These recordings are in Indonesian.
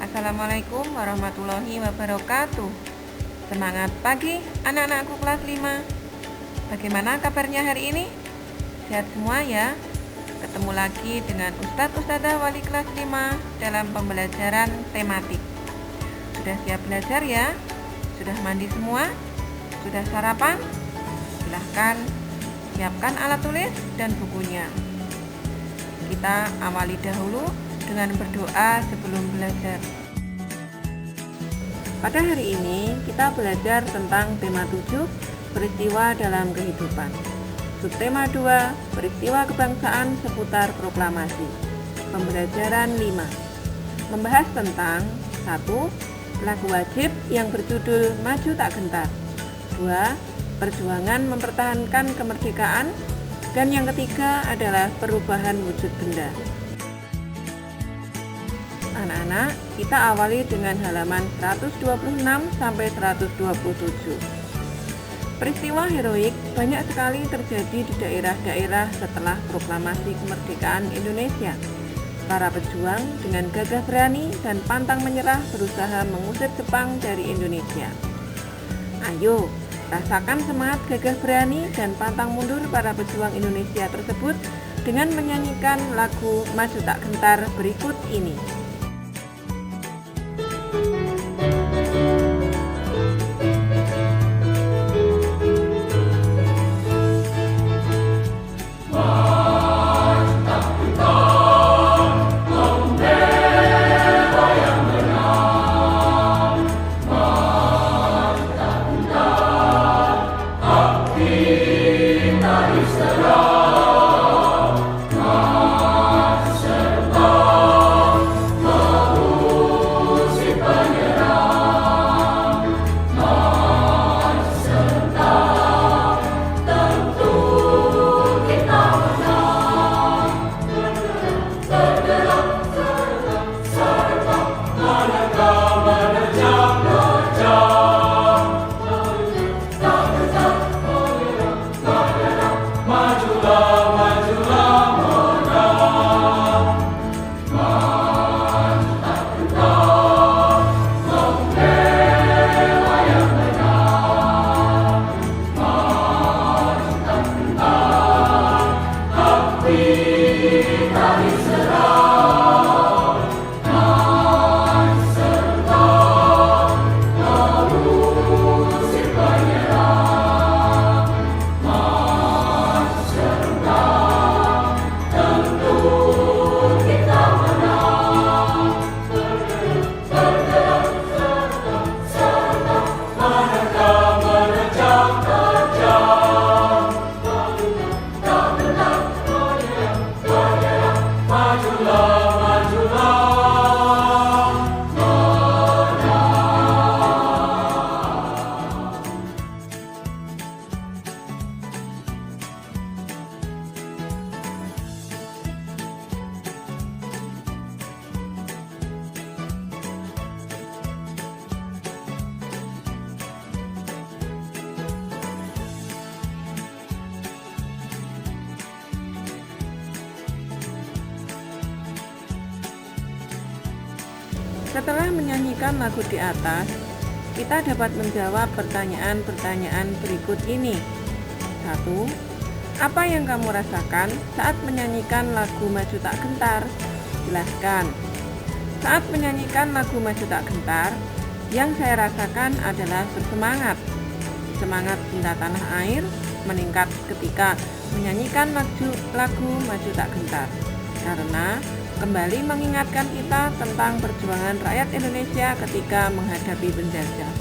Assalamualaikum warahmatullahi wabarakatuh. Semangat pagi anak-anakku kelas 5. Bagaimana kabarnya hari ini? Sehat semua ya? Ketemu lagi dengan Ustadzah wali kelas 5 dalam pembelajaran tematik. Sudah siap belajar ya? Sudah mandi semua? Sudah sarapan? Silahkan siapkan alat tulis dan bukunya. Kita awali dahulu dengan berdoa sebelum belajar. Pada hari ini kita belajar tentang tema 7, peristiwa dalam kehidupan. Subtema 2, peristiwa kebangsaan seputar proklamasi. Pembelajaran 5 membahas tentang 1. Lagu wajib yang berjudul Maju Tak Gentar. 2. Perjuangan mempertahankan kemerdekaan. Dan yang ketiga adalah perubahan wujud benda. Anak-anak, kita awali dengan halaman 126 sampai 127. Peristiwa heroik banyak sekali terjadi di daerah-daerah setelah proklamasi kemerdekaan Indonesia. Para pejuang dengan gagah berani dan pantang menyerah berusaha mengusir Jepang dari Indonesia. Ayo, rasakan semangat gagah berani dan pantang mundur para pejuang Indonesia tersebut dengan menyanyikan lagu Maju Tak Gentar berikut ini. Setelah menyanyikan lagu di atas, kita dapat menjawab pertanyaan-pertanyaan berikut ini. 1. Apa yang kamu rasakan saat menyanyikan lagu Maju Tak Gentar? Jelaskan. Saat menyanyikan lagu Maju Tak Gentar, yang saya rasakan adalah bersemangat. Semangat cinta tanah air meningkat ketika menyanyikan lagu Maju Tak Gentar, karena kembali mengingatkan kita tentang perjuangan rakyat Indonesia ketika menghadapi penjajah.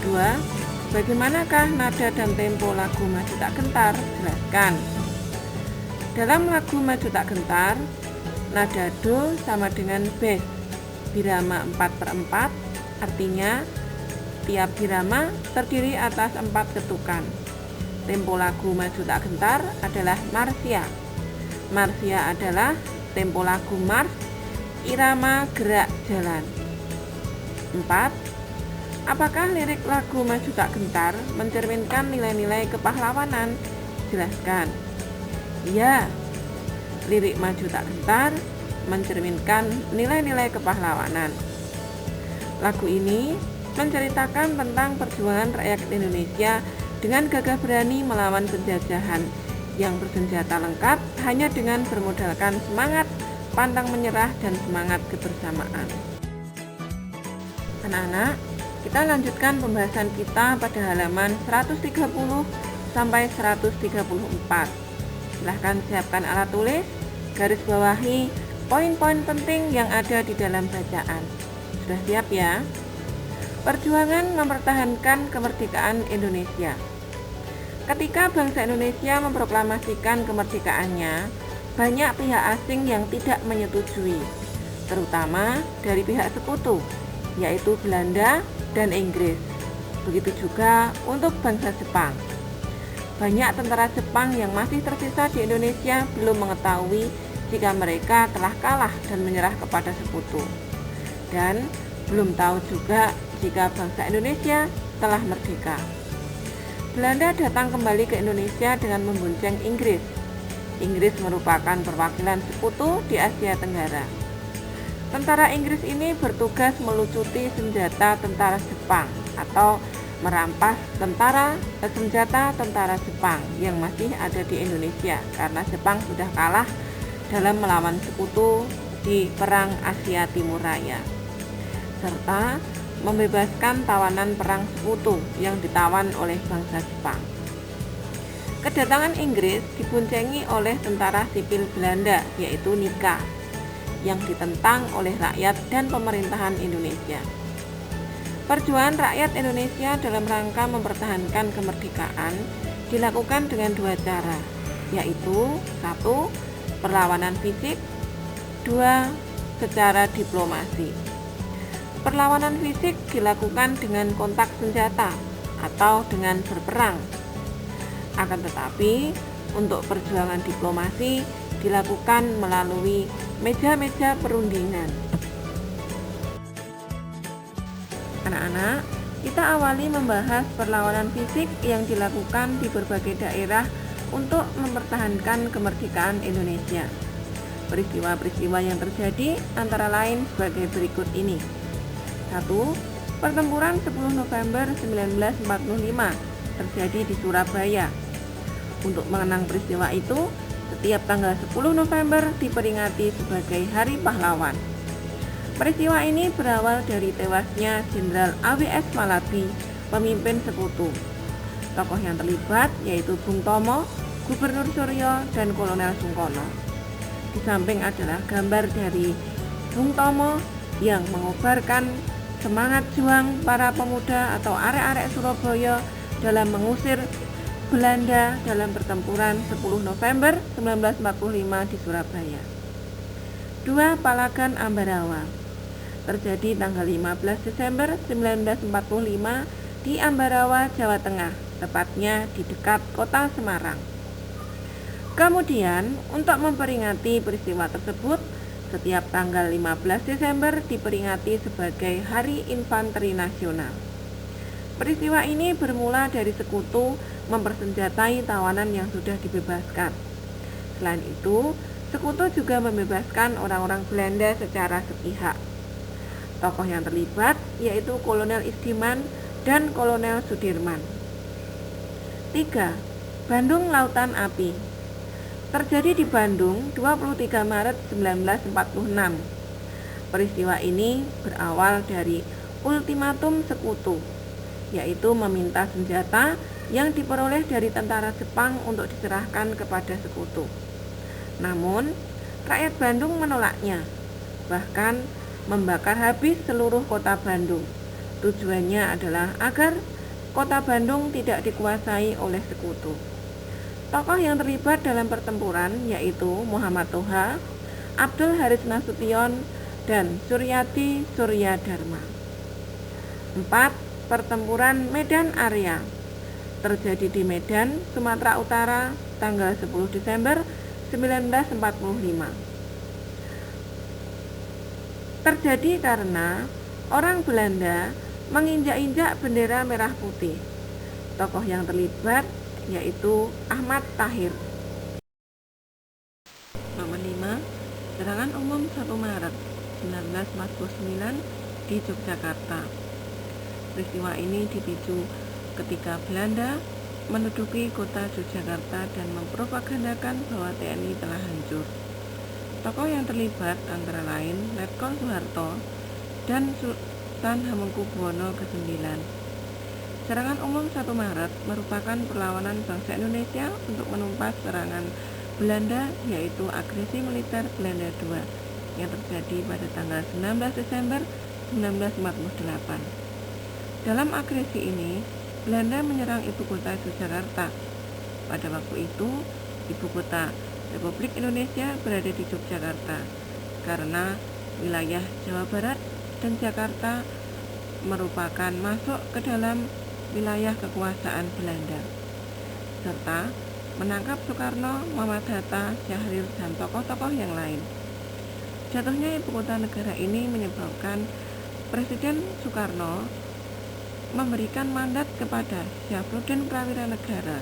2. Bagaimanakah nada dan tempo lagu Maju Tak Gentar? Jelaskan. Dalam lagu Maju Tak Gentar, nada do sama dengan bass, birama 4/4, artinya tiap birama terdiri atas 4 ketukan. Tempo lagu Maju Tak Gentar adalah marsia. Marsia adalah tempo lagu mars, irama gerak jalan. 4. Apakah lirik lagu Maju Tak Gentar mencerminkan nilai-nilai kepahlawanan? Jelaskan. Ya, lirik Maju Tak Gentar mencerminkan nilai-nilai kepahlawanan. Lagu ini menceritakan tentang perjuangan rakyat Indonesia dengan gagah berani melawan penjajahan yang bersenjata lengkap hanya dengan bermodalkan semangat pantang menyerah dan semangat kebersamaan. Anak-anak, kita lanjutkan pembahasan kita pada halaman 130 sampai 134. Silahkan siapkan alat tulis, garis bawahi poin-poin penting yang ada di dalam bacaan. Sudah siap ya? Perjuangan mempertahankan kemerdekaan Indonesia. Ketika bangsa Indonesia memproklamasikan kemerdekaannya, banyak pihak asing yang tidak menyetujui, terutama dari pihak sekutu, yaitu Belanda dan Inggris. Begitu juga untuk bangsa Jepang. Banyak tentara Jepang yang masih tersisa di Indonesia belum mengetahui jika mereka telah kalah dan menyerah kepada sekutu. Dan belum tahu juga jika bangsa Indonesia telah merdeka. Belanda datang kembali ke Indonesia dengan membonceng Inggris. Inggris merupakan perwakilan sekutu di Asia Tenggara. Tentara Inggris ini bertugas melucuti senjata tentara Jepang atau merampas senjata tentara Jepang yang masih ada di Indonesia karena Jepang sudah kalah dalam melawan sekutu di Perang Asia Timur Raya, serta membebaskan tawanan perang sekutu yang ditawan oleh bangsa Jepang. Kedatangan Inggris diboncengi oleh tentara sipil Belanda, yaitu NIKA, yang ditentang oleh rakyat dan pemerintahan Indonesia. Perjuangan rakyat Indonesia dalam rangka mempertahankan kemerdekaan dilakukan dengan dua cara, yaitu 1. Perlawanan fisik, 2. Secara diplomasi. Perlawanan fisik dilakukan dengan kontak senjata atau dengan berperang. Akan tetapi, untuk perjuangan diplomasi dilakukan melalui meja-meja perundingan. Anak-anak, kita awali membahas perlawanan fisik yang dilakukan di berbagai daerah untuk mempertahankan kemerdekaan Indonesia. Peristiwa-peristiwa yang terjadi antara lain sebagai berikut ini. 1. Pertempuran 10 November 1945 terjadi di Surabaya. Untuk mengenang peristiwa itu, setiap tanggal 10 November diperingati sebagai Hari Pahlawan. Peristiwa ini berawal dari tewasnya Jenderal AWS Malabi, pemimpin sekutu. Tokoh yang terlibat yaitu Bung Tomo, Gubernur Suryo, dan Kolonel Sungkono. Di samping adalah gambar dari Bung Tomo yang mengobarkan semangat juang para pemuda atau arek-arek Surabaya dalam mengusir Belanda dalam pertempuran 10 November 1945 di Surabaya. 2. Palagan Ambarawa terjadi tanggal 15 Desember 1945 di Ambarawa, Jawa Tengah, tepatnya di dekat kota Semarang. Kemudian, untuk memperingati peristiwa tersebut, setiap tanggal 15 Desember diperingati sebagai Hari Infanteri Nasional. Peristiwa ini bermula dari sekutu mempersenjatai tawanan yang sudah dibebaskan. Selain itu, sekutu juga membebaskan orang-orang Belanda secara sepihak. Tokoh yang terlibat yaitu Kolonel Isdiman dan Kolonel Sudirman. 3. Bandung Lautan Api terjadi di Bandung 23 Maret 1946. Peristiwa ini berawal dari ultimatum sekutu, yaitu meminta senjata yang diperoleh dari tentara Jepang untuk diserahkan kepada sekutu. Namun, rakyat Bandung menolaknya, bahkan membakar habis seluruh kota Bandung. Tujuannya adalah agar kota Bandung tidak dikuasai oleh sekutu. Tokoh yang terlibat dalam pertempuran yaitu Muhammad Toha, Abdul Haris Nasution, dan Suryadi Surya Dharma. 4. Pertempuran Medan Area terjadi di Medan, Sumatera Utara, tanggal 10 Desember 1945. Terjadi karena orang Belanda menginjak-injak bendera merah putih. Tokoh yang terlibat yaitu Ahmad Tahir. Nomor 5. Serangan umum 1 1949 di Yogyakarta. Peristiwa ini dipicu ketika Belanda menduduki kota Yogyakarta dan mempropagandakan bahwa TNI telah hancur. Tokoh yang terlibat antara lain Letkol Soeharto dan Sultan Hamengkubuwono ke-9. Serangan umum 1 Maret merupakan perlawanan bangsa Indonesia untuk menumpas serangan Belanda, yaitu agresi militer Belanda II yang terjadi pada tanggal 19 Desember 1948. Dalam agresi ini, Belanda menyerang ibu kota Yogyakarta. Pada waktu itu, ibu kota Republik Indonesia berada di Yogyakarta karena wilayah Jawa Barat dan Jakarta merupakan masuk ke dalam wilayah kekuasaan Belanda, serta menangkap Soekarno, Muhammad Hatta, Syahrir, dan tokoh-tokoh yang lain. Jatuhnya ibu kota negara ini menyebabkan Presiden Soekarno memberikan mandat kepada Syafruddin Prawira Negara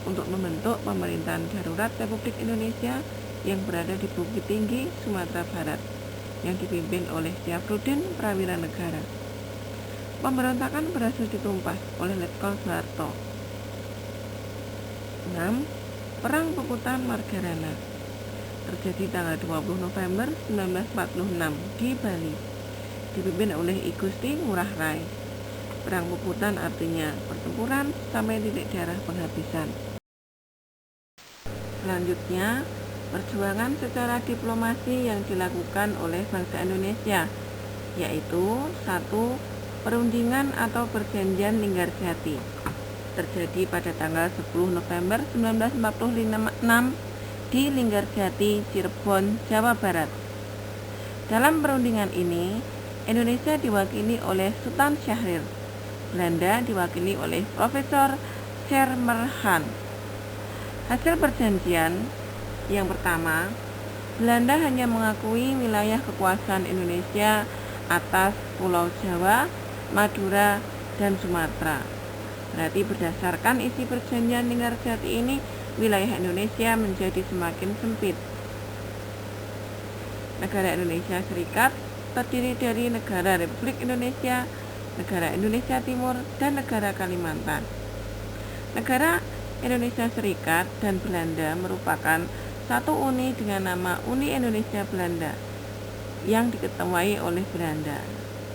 untuk membentuk pemerintahan darurat Republik Indonesia yang berada di Bukit Tinggi, Sumatera Barat, yang dipimpin oleh Syafruddin Prawira Negara. Pemberontakan berhasil ditumpas oleh Letkol Soeharto. 6. Perang Puputan Margarana terjadi tanggal 20 November 1946 di Bali, dipimpin oleh I Gusti Ngurah Rai. Perang Puputan artinya pertempuran sampai titik darah penghabisan. Selanjutnya, perjuangan secara diplomasi yang dilakukan oleh bangsa Indonesia, yaitu 1. Perundingan atau Perjanjian Linggarjati terjadi pada tanggal 10 November 1946 di Linggarjati, Cirebon, Jawa Barat. Dalam perundingan ini, Indonesia diwakili oleh Sultan Syahrir, Belanda diwakili oleh Profesor Schermerhorn. Hasil perjanjian yang pertama, Belanda hanya mengakui wilayah kekuasaan Indonesia atas Pulau Jawa, Madura, dan Sumatera. Berarti berdasarkan isi perjanjian Linggarjati ini, wilayah Indonesia menjadi semakin sempit. Negara Indonesia Serikat terdiri dari negara Republik Indonesia, negara Indonesia Timur, dan negara Kalimantan. Negara Indonesia Serikat dan Belanda merupakan satu uni dengan nama Uni Indonesia Belanda yang diketuai oleh Belanda.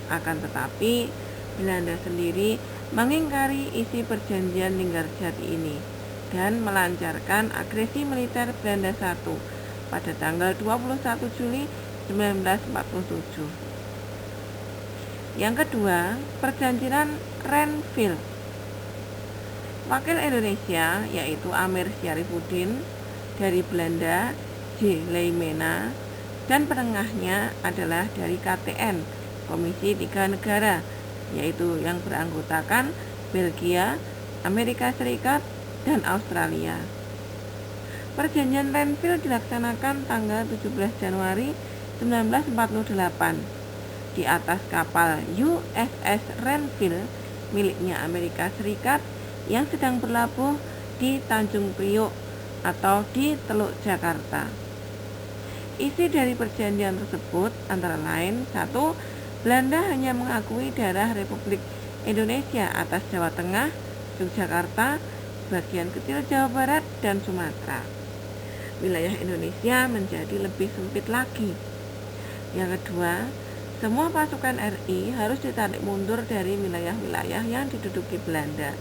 Akan tetapi, Belanda sendiri mengingkari isi perjanjian Linggarjati ini dan melancarkan agresi militer Belanda I pada tanggal 21 Juli 1947. Yang kedua, Perjanjian Renville. Wakil Indonesia yaitu Amir Syarifuddin dari Belanda, J. Leimena, dan penengahnya adalah dari KTN, Komisi 3 Negara, yaitu yang beranggotakan Belgia, Amerika Serikat, dan Australia. Perjanjian Renville dilaksanakan tanggal 17 Januari 1948 di atas kapal USS Renville miliknya Amerika Serikat yang sedang berlabuh di Tanjung Priok atau di Teluk Jakarta. Isi dari perjanjian tersebut antara lain 1. Belanda hanya mengakui daerah Republik Indonesia atas Jawa Tengah, Yogyakarta, bagian kecil Jawa Barat, dan Sumatera. Wilayah Indonesia menjadi lebih sempit lagi. Yang kedua, semua pasukan RI harus ditarik mundur dari wilayah-wilayah yang diduduki Belanda.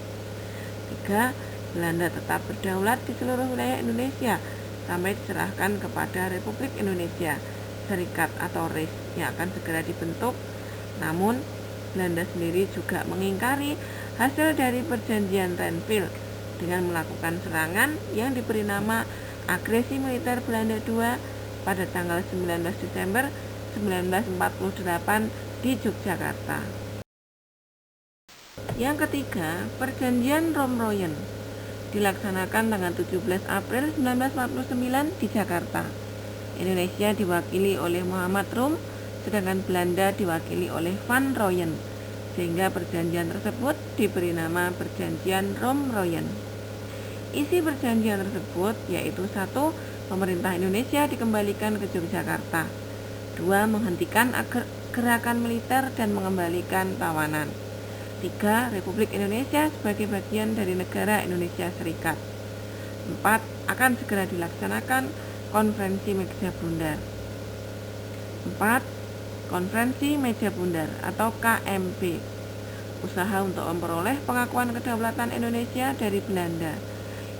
3. Belanda tetap berdaulat di seluruh wilayah Indonesia sampai diserahkan kepada Republik Indonesia Serikat atau RIS yang akan segera dibentuk. Namun, Belanda sendiri juga mengingkari hasil dari perjanjian Renville dengan melakukan serangan yang diberi nama agresi militer Belanda II pada tanggal 19 Desember 1948 di Yogyakarta. Yang ketiga, Perjanjian Romroyen dilaksanakan tanggal 17 April 1949 di Jakarta. Indonesia diwakili oleh Muhammad Rum, sedangkan Belanda diwakili oleh Van Rooyen, sehingga perjanjian tersebut diberi nama Perjanjian Romroyen. Isi perjanjian tersebut yaitu 1. Pemerintah Indonesia dikembalikan ke Yogyakarta. 2. Menghentikan gerakan militer dan mengembalikan tawanan. 3. Republik Indonesia sebagai bagian dari negara Indonesia Serikat. 4. Akan segera dilaksanakan Konferensi Meja Bundar. 4. Konferensi Meja Bundar atau KMB, usaha untuk memperoleh pengakuan kedaulatan Indonesia dari Belanda.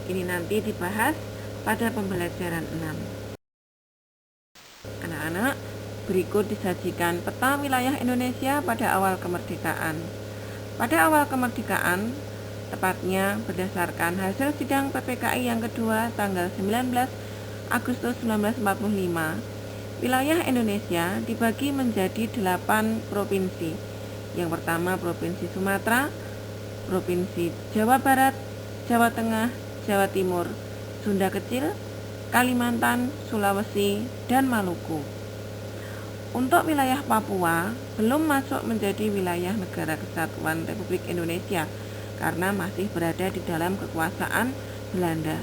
Ini nanti dibahas pada pembelajaran 6. Anak-anak, berikut disajikan peta wilayah Indonesia pada awal kemerdekaan. Pada awal kemerdekaan, tepatnya berdasarkan hasil sidang PPKI yang kedua tanggal 19 Agustus 1945, wilayah Indonesia dibagi menjadi 8 provinsi. Yang pertama Provinsi Sumatera, Provinsi Jawa Barat, Jawa Tengah, Jawa Timur, Sunda Kecil, Kalimantan, Sulawesi, dan Maluku. Untuk wilayah Papua belum masuk menjadi wilayah Negara Kesatuan Republik Indonesia karena masih berada di dalam kekuasaan Belanda.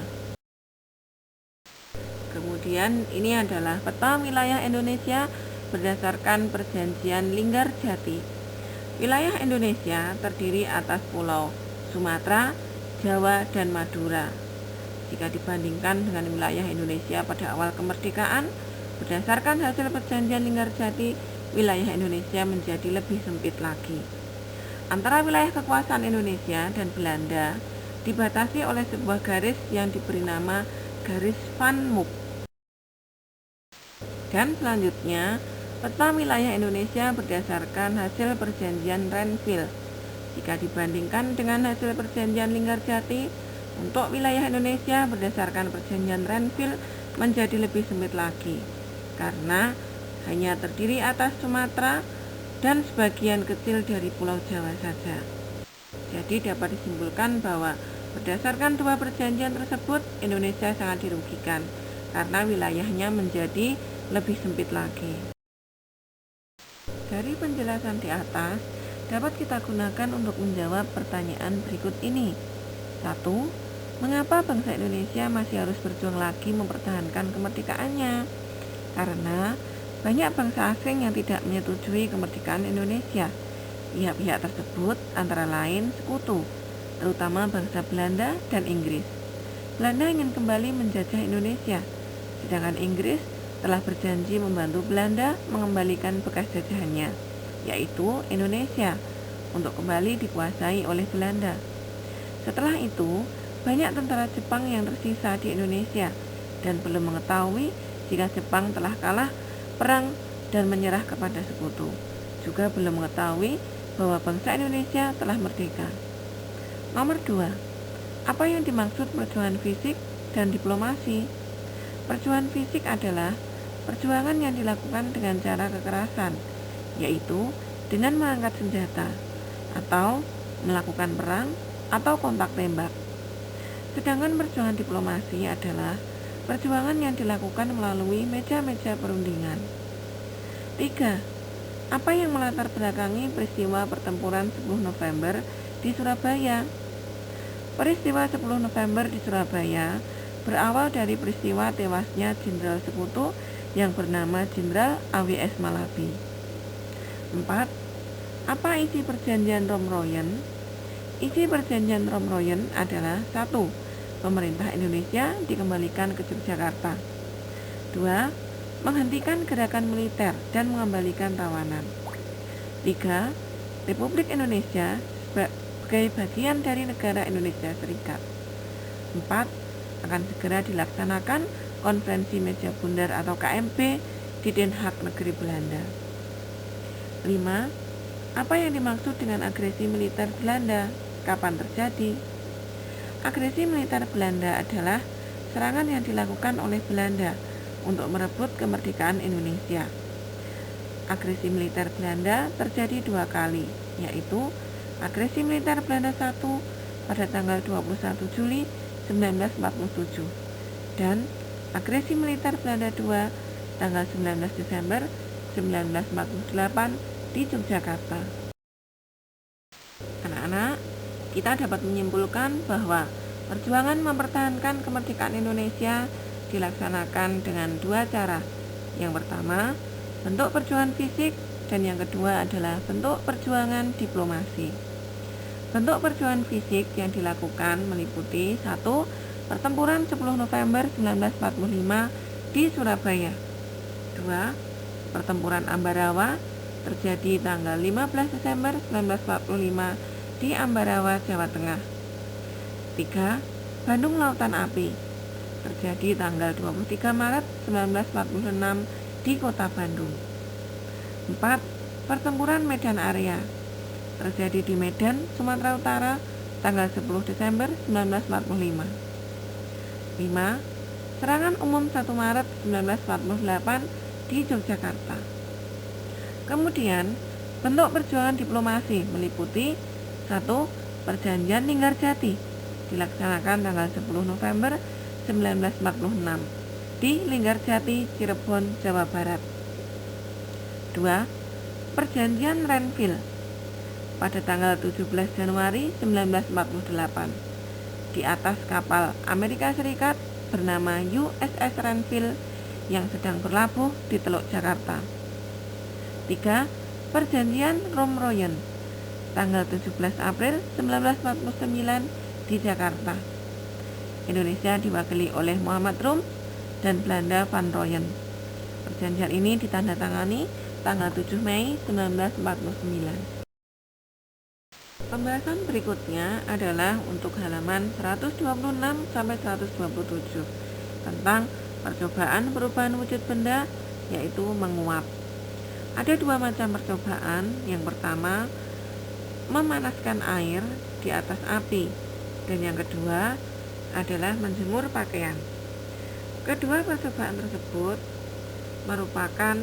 Kemudian ini adalah peta wilayah Indonesia berdasarkan Perjanjian Linggarjati. Wilayah Indonesia terdiri atas pulau Sumatera, Jawa, dan Madura. Jika dibandingkan dengan wilayah Indonesia pada awal kemerdekaan, berdasarkan hasil Perjanjian Linggarjati, wilayah Indonesia menjadi lebih sempit lagi. Antara wilayah kekuasaan Indonesia dan Belanda dibatasi oleh sebuah garis yang diberi nama Garis Van Mook. Dan selanjutnya, peta wilayah Indonesia berdasarkan hasil Perjanjian Renville. Jika dibandingkan dengan hasil Perjanjian Linggarjati, untuk wilayah Indonesia berdasarkan Perjanjian Renville menjadi lebih sempit lagi, karena hanya terdiri atas Sumatera dan sebagian kecil dari Pulau Jawa saja. Jadi dapat disimpulkan bahwa berdasarkan dua perjanjian tersebut, Indonesia sangat dirugikan karena wilayahnya menjadi lebih sempit lagi. Dari penjelasan di atas, dapat kita gunakan untuk menjawab pertanyaan berikut ini. 1. Mengapa bangsa Indonesia masih harus berjuang lagi mempertahankan kemerdekaannya? Karena banyak bangsa asing yang tidak menyetujui kemerdekaan Indonesia. Pihak-pihak tersebut antara lain sekutu, terutama bangsa Belanda dan Inggris. Belanda ingin kembali menjajah Indonesia, sedangkan Inggris telah berjanji membantu Belanda mengembalikan bekas jajahannya, yaitu Indonesia, untuk kembali dikuasai oleh Belanda. Setelah itu, banyak tentara Jepang yang tersisa di Indonesia dan belum mengetahui jika Jepang telah kalah perang dan menyerah kepada sekutu. Juga belum mengetahui bahwa bangsa Indonesia telah merdeka. Nomor 2. Apa yang dimaksud perjuangan fisik dan diplomasi? Perjuangan fisik adalah perjuangan yang dilakukan dengan cara kekerasan, yaitu dengan mengangkat senjata, atau melakukan perang, atau kontak tembak. Sedangkan perjuangan diplomasi adalah perjuangan yang dilakukan melalui meja-meja perundingan. 3. Apa yang melatar belakangi peristiwa pertempuran 10 November di Surabaya? Peristiwa 10 November di Surabaya berawal dari peristiwa tewasnya Jenderal Sekutu yang bernama Jenderal AWS Malabi. 4. Apa isi Perjanjian Romroyen? Isi Perjanjian Romroyen adalah 1. Pemerintah Indonesia dikembalikan ke Yogyakarta. 2. Menghentikan gerakan militer dan mengembalikan tawanan. 3. Republik Indonesia sebagai bagian dari negara Indonesia Serikat. 4. Akan segera dilaksanakan Konferensi Meja Bundar atau KMB di Den Haag negeri Belanda. 5. Apa yang dimaksud dengan agresi militer Belanda? Kapan terjadi? Agresi militer Belanda adalah serangan yang dilakukan oleh Belanda untuk merebut kemerdekaan Indonesia. Agresi militer Belanda terjadi 2 kali, yaitu agresi militer Belanda 1 pada tanggal 21 Juli 1947 dan agresi militer Belanda 2 tanggal 19 Desember 1948 di Yogyakarta. Anak-anak, kita dapat menyimpulkan bahwa perjuangan mempertahankan kemerdekaan Indonesia dilaksanakan dengan 2 cara. Yang pertama, bentuk perjuangan fisik, dan yang kedua adalah bentuk perjuangan diplomasi. Bentuk perjuangan fisik yang dilakukan meliputi 1. Pertempuran 10 November 1945 di Surabaya. 2. Pertempuran Ambarawa terjadi tanggal 15 Desember 1945 di Ambarawa, Jawa Tengah. 3. Bandung Lautan Api terjadi tanggal 23 Maret 1946 di Kota Bandung. 4. Pertempuran Medan Area terjadi di Medan, Sumatera Utara tanggal 10 Desember 1945. 5. Serangan umum 1 Maret 1948 di Yogyakarta. Kemudian, bentuk perjuangan diplomasi meliputi 1. Perjanjian Linggarjati dilaksanakan tanggal 10 November 1946 di Linggarjati, Cirebon, Jawa Barat. 2. Perjanjian Renville pada tanggal 17 Januari 1948 di atas kapal Amerika Serikat bernama USS Renville yang sedang berlabuh di Teluk Jakarta. 3. Perjanjian Romroyen tanggal 17 April 1949 di Jakarta. Indonesia diwakili oleh Muhammad Rum dan Belanda Van Rooyen. Perjanjian ini ditandatangani tanggal 7 Mei 1949. Pembahasan berikutnya adalah untuk halaman 126 sampai 127 tentang percobaan perubahan wujud benda, yaitu menguap. Ada 2 macam percobaan. Yang pertama, memanaskan air di atas api, dan yang kedua adalah menjemur pakaian. Kedua percobaan tersebut merupakan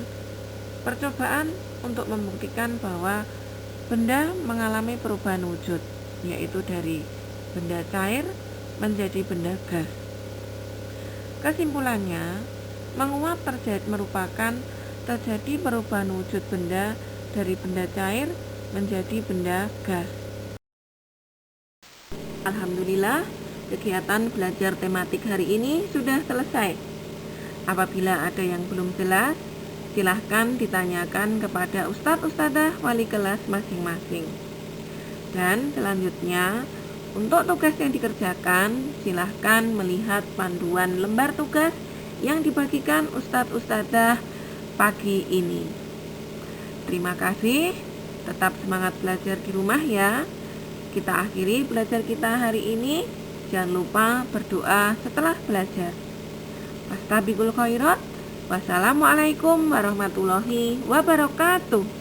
percobaan untuk membuktikan bahwa benda mengalami perubahan wujud, yaitu dari benda cair menjadi benda gas. Kesimpulannya, menguap merupakan terjadi perubahan wujud benda dari benda cair menjadi benda gas. Alhamdulillah, kegiatan belajar tematik hari ini sudah selesai. Apabila ada yang belum jelas, silahkan ditanyakan kepada Ustadz-Ustadzah wali kelas masing-masing. Dan selanjutnya, untuk tugas yang dikerjakan, silahkan melihat panduan lembar tugas yang dibagikan Ustadz-Ustadzah pagi ini. Terima kasih, tetap semangat belajar di rumah ya. Kita akhiri belajar kita hari ini. Jangan lupa berdoa setelah belajar. Fastabiqul khairat. Wassalamualaikum warahmatullahi wabarakatuh.